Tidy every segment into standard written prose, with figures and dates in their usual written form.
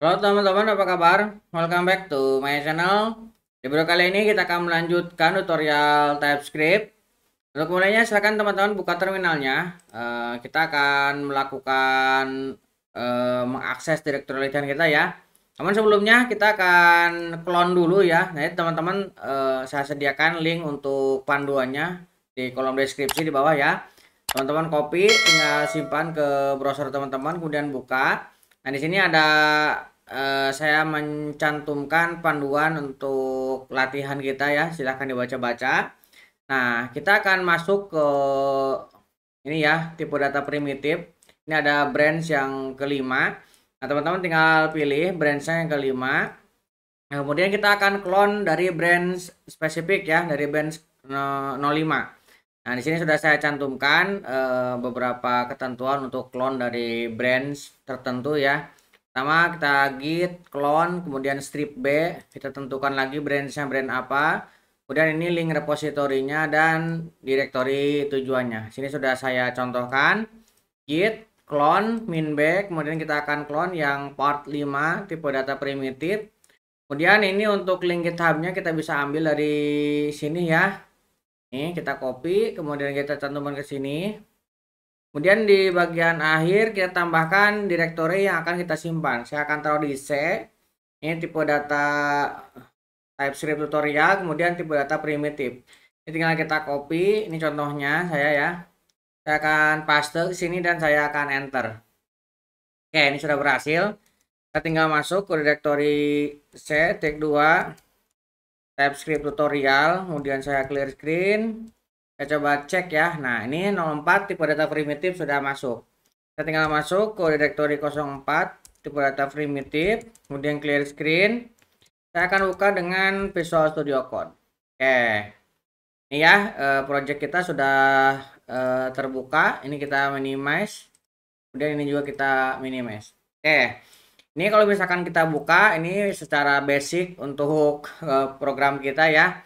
Halo teman-teman, apa kabar? Welcome back to my channel. Di video kali ini kita akan melanjutkan tutorial TypeScript. Untuk mulainya, silakan teman-teman buka terminalnya. Kita akan melakukan mengakses direktori latihan kita ya. Namun sebelumnya kita akan clone dulu ya. Nah, teman-teman, saya sediakan link untuk panduannya di kolom deskripsi di bawah ya. Teman-teman copy, tinggal simpan ke browser teman-teman, kemudian buka. Nah, di sini ada saya mencantumkan panduan untuk latihan kita ya. Silahkan dibaca-baca. Nah, kita akan masuk ke ini ya, tipe data primitif. Ini ada branch yang kelima. Nah, teman-teman tinggal pilih branch-nya yang kelima. Nah, kemudian kita akan clone dari branch spesifik ya, dari branch 05. Nah, di sini sudah saya cantumkan beberapa ketentuan untuk clone dari branch tertentu ya. Pertama kita git clone, kemudian strip B, kita tentukan lagi branchnya brand apa. Kemudian ini link repositorinya dan direktori tujuannya. Sini sudah saya contohkan. Git clone min B, kemudian kita akan clone yang part 5 tipe data primitif. Kemudian ini untuk link GitHub-nya kita bisa ambil dari sini ya. Ini kita copy, kemudian kita cantumkan ke sini. Kemudian di bagian akhir kita tambahkan direktori yang akan kita simpan. Saya akan taruh di C. Ini tipe data TypeScript tutorial, kemudian tipe data primitif. Ini tinggal kita copy, ini contohnya saya ya. Saya akan paste ke sini dan saya akan enter. Oke, ini sudah berhasil. Kita tinggal masuk ke direktori C, take 2, TypeScript tutorial, kemudian saya clear screen. Saya coba cek ya. Nah, ini 04 tipe data primitif sudah masuk. Kita tinggal masuk ke direktori 04 tipe data primitif, kemudian clear screen. Saya akan buka dengan Visual Studio Code. Oke. Ini ya, project kita sudah terbuka. Ini kita minimize. Kemudian ini juga kita minimize. Oke. Ini kalau misalkan kita buka, ini secara basic untuk program kita ya.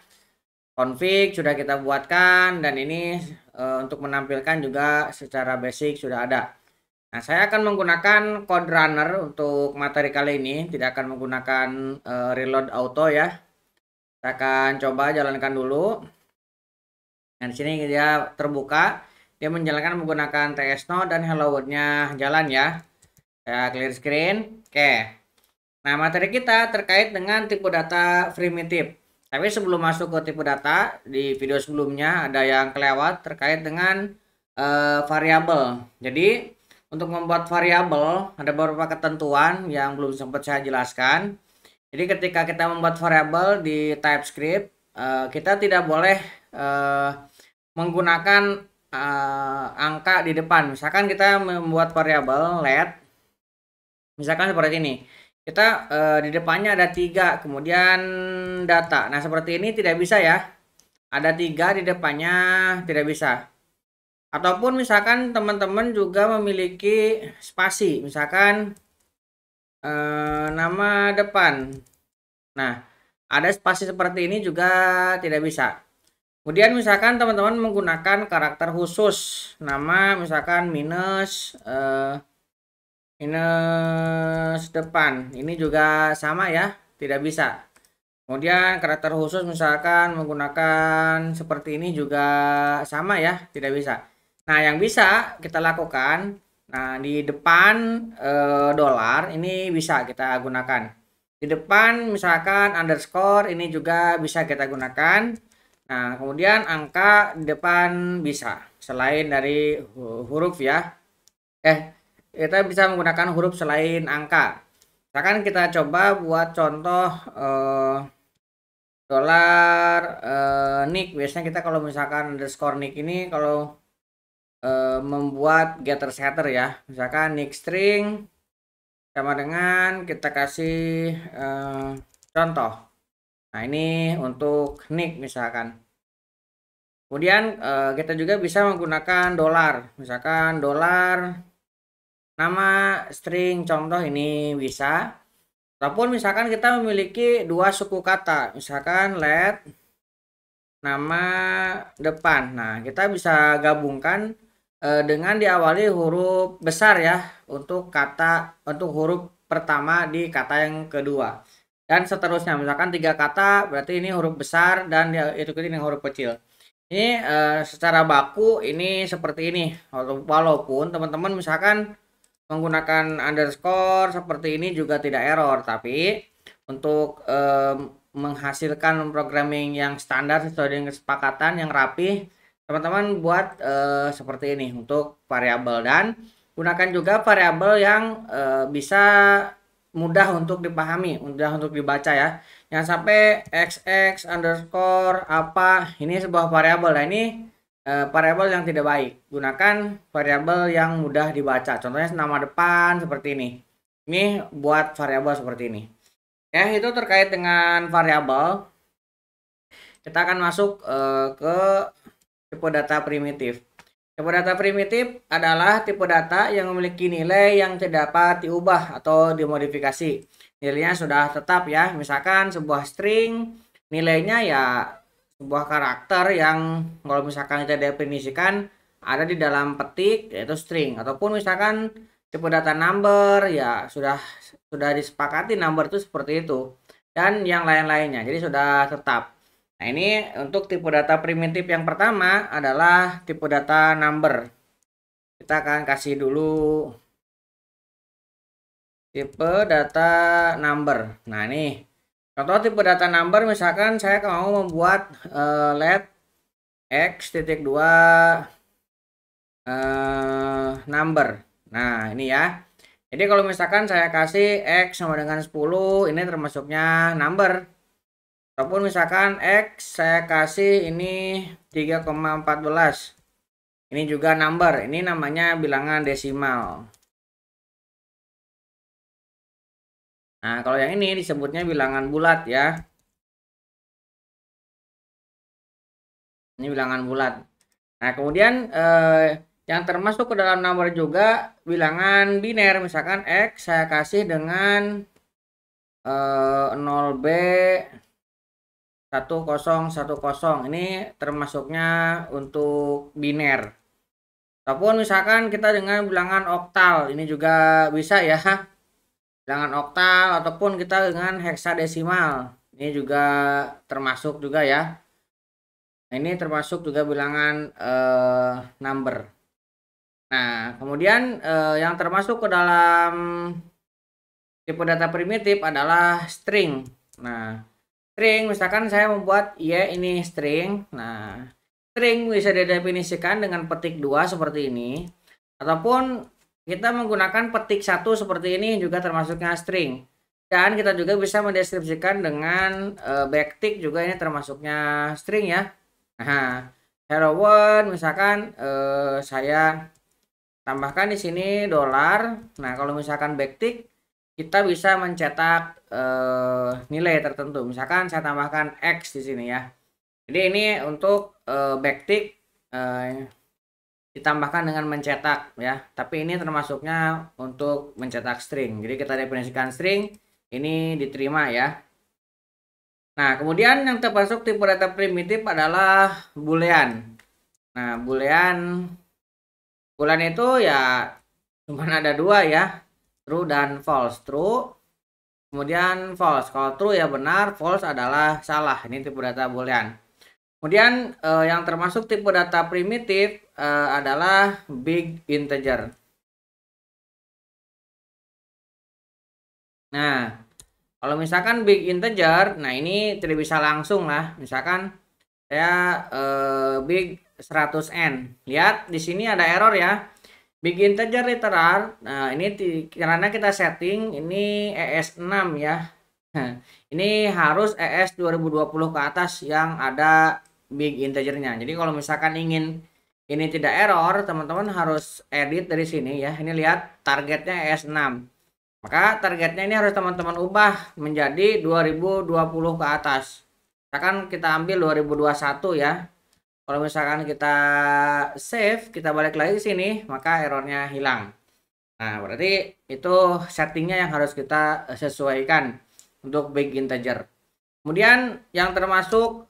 Config sudah kita buatkan dan ini untuk menampilkan juga secara basic sudah ada. Nah, saya akan menggunakan code runner untuk materi kali ini, tidak akan menggunakan reload auto ya. Saya akan coba jalankan dulu. Dan di sini dia terbuka, dia menjalankan menggunakan TS Node dan hello world-nya jalan ya. Saya clear screen. Oke. Nah, materi kita terkait dengan tipe data primitif. Tapi sebelum masuk ke tipe data, di video sebelumnya ada yang kelewat terkait dengan variabel. Jadi, untuk membuat variabel, ada beberapa ketentuan yang belum sempat saya jelaskan. Jadi, ketika kita membuat variabel di TypeScript, kita tidak boleh menggunakan angka di depan. Misalkan kita membuat variabel let, misalkan seperti ini. Kita di depannya ada 3, kemudian data. Nah, seperti ini tidak bisa ya. Ada 3 di depannya, tidak bisa. Ataupun misalkan teman-teman juga memiliki spasi, misalkan nama depan. Nah, ada spasi seperti ini juga tidak bisa. Kemudian misalkan teman-teman menggunakan karakter khusus, nama misalkan minus depan, ini juga sama ya, tidak bisa. Kemudian karakter khusus misalkan menggunakan seperti ini juga sama ya, tidak bisa. Nah, yang bisa kita lakukan, nah di depan dolar ini bisa kita gunakan. Di depan misalkan underscore ini juga bisa kita gunakan. Nah, kemudian angka di depan bisa selain dari huruf ya. Kita bisa menggunakan huruf selain angka. Misalkan kita coba buat contoh dolar nick. Biasanya kita kalau misalkan underscore nick ini kalau membuat getter setter ya, misalkan nick string sama dengan kita kasih contoh. Nah, ini untuk nick misalkan. Kemudian kita juga bisa menggunakan dolar, misalkan dolar nama string contoh, ini bisa. Ataupun misalkan kita memiliki 2 suku kata, misalkan let nama depan. Nah, kita bisa gabungkan dengan diawali huruf besar ya untuk huruf pertama di kata yang kedua. Dan seterusnya, misalkan 3 kata berarti ini huruf besar dan diikuti dengan huruf kecil. Ini secara baku ini seperti ini. Walaupun teman-teman misalkan menggunakan underscore seperti ini juga tidak error, tapi untuk menghasilkan programming yang standar sesuai dengan kesepakatan yang rapi, teman-teman buat seperti ini untuk variabel, dan gunakan juga variabel yang bisa mudah untuk dipahami, mudah untuk dibaca ya. Jangan sampai xx underscore apa, ini sebuah variabel. Nah ini variabel yang tidak baik. Gunakan variabel yang mudah dibaca. Contohnya nama depan seperti ini. Ini buat variabel seperti ini. Ya, itu terkait dengan variabel. Kita akan masuk ke tipe data primitif. Tipe data primitif adalah tipe data yang memiliki nilai yang tidak dapat diubah atau dimodifikasi. Nilainya sudah tetap ya. Misalkan sebuah string, nilainya ya sebuah karakter yang kalau misalkan kita definisikan ada di dalam petik yaitu string, ataupun misalkan tipe data number ya sudah disepakati number itu seperti itu, dan yang lain-lainnya. Jadi sudah tetap. Nah, ini untuk tipe data primitif yang pertama adalah tipe data number. Kita akan kasih dulu tipe data number. Nah, ini contoh tipe data number, misalkan saya mau membuat let x titik 2 number. Nah, ini ya. Jadi kalau misalkan saya kasih x sama dengan 10, ini termasuknya number. Ataupun misalkan X saya kasih ini 3,14. Ini juga number. Ini namanya bilangan desimal. Nah, kalau yang ini disebutnya bilangan bulat ya. Ini bilangan bulat. Nah, kemudian yang termasuk ke dalam number juga bilangan biner. Misalkan X saya kasih dengan 0B 1010, ini termasuknya untuk biner. Ataupun misalkan kita dengan bilangan oktal, ini juga bisa ya, bilangan oktal, ataupun kita dengan heksadesimal, ini juga termasuk juga ya. Nah, ini termasuk juga bilangan number. Nah, kemudian yang termasuk ke dalam tipe data primitif adalah string. Nah, string, misalkan saya membuat ini string. Nah, string bisa didefinisikan dengan petik 2 seperti ini, ataupun kita menggunakan petik 1 seperti ini juga termasuknya string. Dan kita juga bisa mendeskripsikan dengan backtick juga, ini termasuknya string ya. Nah, hello world misalkan saya tambahkan di sini $. Nah, kalau misalkan backtick kita bisa mencetak nilai tertentu. Misalkan saya tambahkan X di sini ya. Jadi ini untuk backtick ditambahkan dengan mencetak ya. Tapi ini termasuknya untuk mencetak string. Jadi kita definisikan string, ini diterima ya. Nah, kemudian yang termasuk tipe data primitif adalah boolean. Nah, boolean itu ya cuma ada 2 ya. True dan false. True kemudian false. Kalau true ya benar, false adalah salah. Ini tipe data boolean. Kemudian yang termasuk tipe data primitif adalah big integer. Nah, kalau misalkan big integer, nah ini tidak bisa langsung lah. Misalkan saya big 100n. Lihat di sini ada error ya. Big integer literal. Nah, ini karena kita setting ini ES6 ya. Ini harus ES 2020 ke atas yang ada big integernya. Jadi kalau misalkan ingin ini tidak error, teman-teman harus edit dari sini ya. Ini lihat targetnya ES6. Maka targetnya ini harus teman-teman ubah menjadi 2020 ke atas. Misalkan kita ambil 2021 ya. Kalau misalkan kita save, kita balik lagi ke sini, maka errornya hilang. Nah, berarti itu settingnya yang harus kita sesuaikan untuk big integer. Kemudian yang termasuk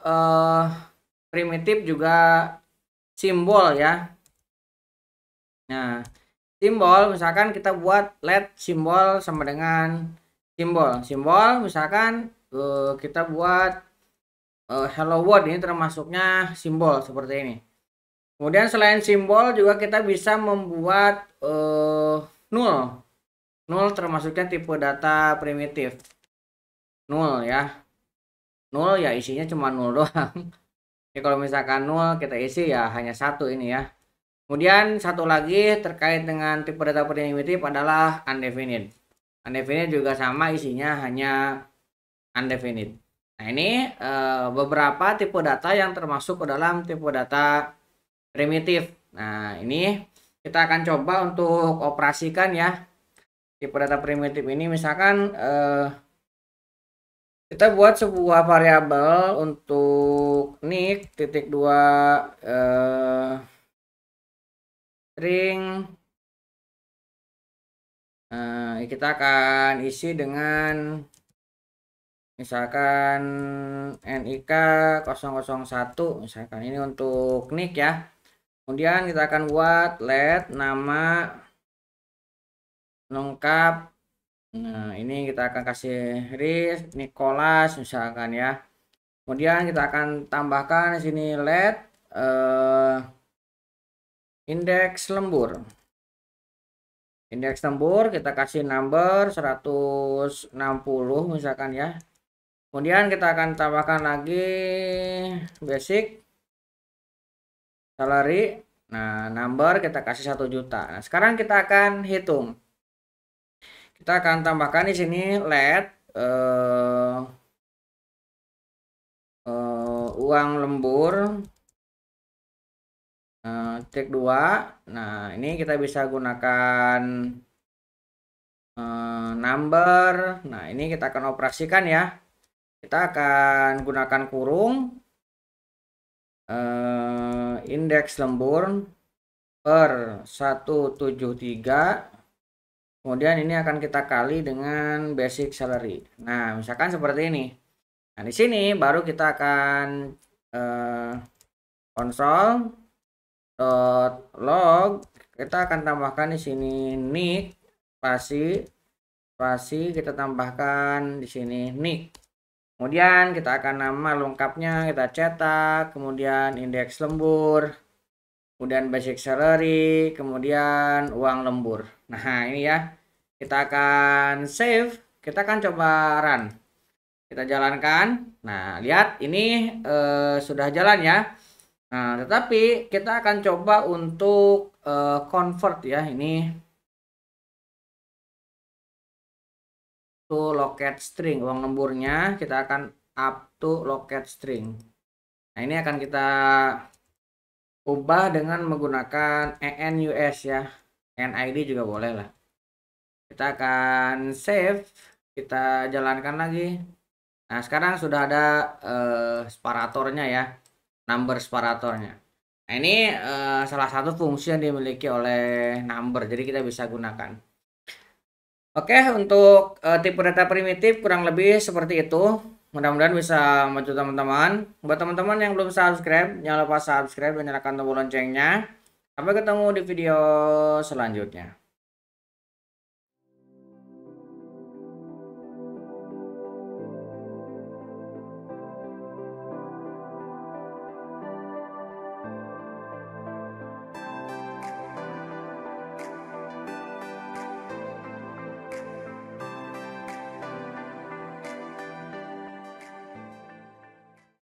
primitif juga simbol ya. Nah, Simbol, misalkan kita buat let simbol sama dengan simbol misalkan kita buat hello world, ini termasuknya simbol seperti ini. Kemudian selain simbol juga kita bisa membuat null termasuknya tipe data primitif. Null ya, null ya isinya cuma null doang. Ya kalau misalkan null kita isi ya hanya satu ini ya. Kemudian satu lagi terkait dengan tipe data primitif adalah undefinite. Undefinite juga sama, isinya hanya undefinite. Nah ini beberapa tipe data yang termasuk ke dalam tipe data primitif. Nah ini kita akan coba untuk operasikan ya tipe data primitif ini. Misalkan kita buat sebuah variabel untuk nick titik 2 string. Kita akan isi dengan misalkan nik 001 misalkan, ini untuk nick ya. Kemudian kita akan buat let nama lengkap. Nah ini kita akan kasih Nicholas misalkan ya. Kemudian kita akan tambahkan di sini let indeks lembur. Indeks lembur kita kasih number 160 misalkan ya. Kemudian kita akan tambahkan lagi basic salary. Nah number kita kasih 1 juta. Nah sekarang kita akan hitung. Kita akan tambahkan di sini let uang lembur titik 2. Nah ini kita bisa gunakan number. Nah ini kita akan operasikan ya. Kita akan gunakan kurung indeks lembur per 173. Kemudian ini akan kita kali dengan basic salary. Nah misalkan seperti ini. Nah di sini baru kita akan console.log. Kita akan tambahkan di sini nick spasi kita tambahkan di sini nick. Kemudian kita akan nama lengkapnya kita cetak, kemudian indeks lembur, kemudian basic salary, kemudian uang lembur. Nah ini ya, kita akan save, kita akan coba run, kita jalankan. Nah lihat ini sudah jalan ya. Nah tetapi kita akan coba untuk convert ya, ini to locate string, uang lemburnya kita akan up to locate string. Nah ini akan kita ubah dengan menggunakan enus ya, NID juga boleh lah. Kita akan save, kita jalankan lagi. Nah sekarang sudah ada separatornya ya, number separatornya. Nah ini salah satu fungsi yang dimiliki oleh number, jadi kita bisa gunakan. Oke, untuk tipe data primitif kurang lebih seperti itu. Mudah-mudahan bisa membantu teman-teman. Buat teman-teman yang belum subscribe, jangan lupa subscribe dan nyalakan tombol loncengnya. Sampai ketemu di video selanjutnya.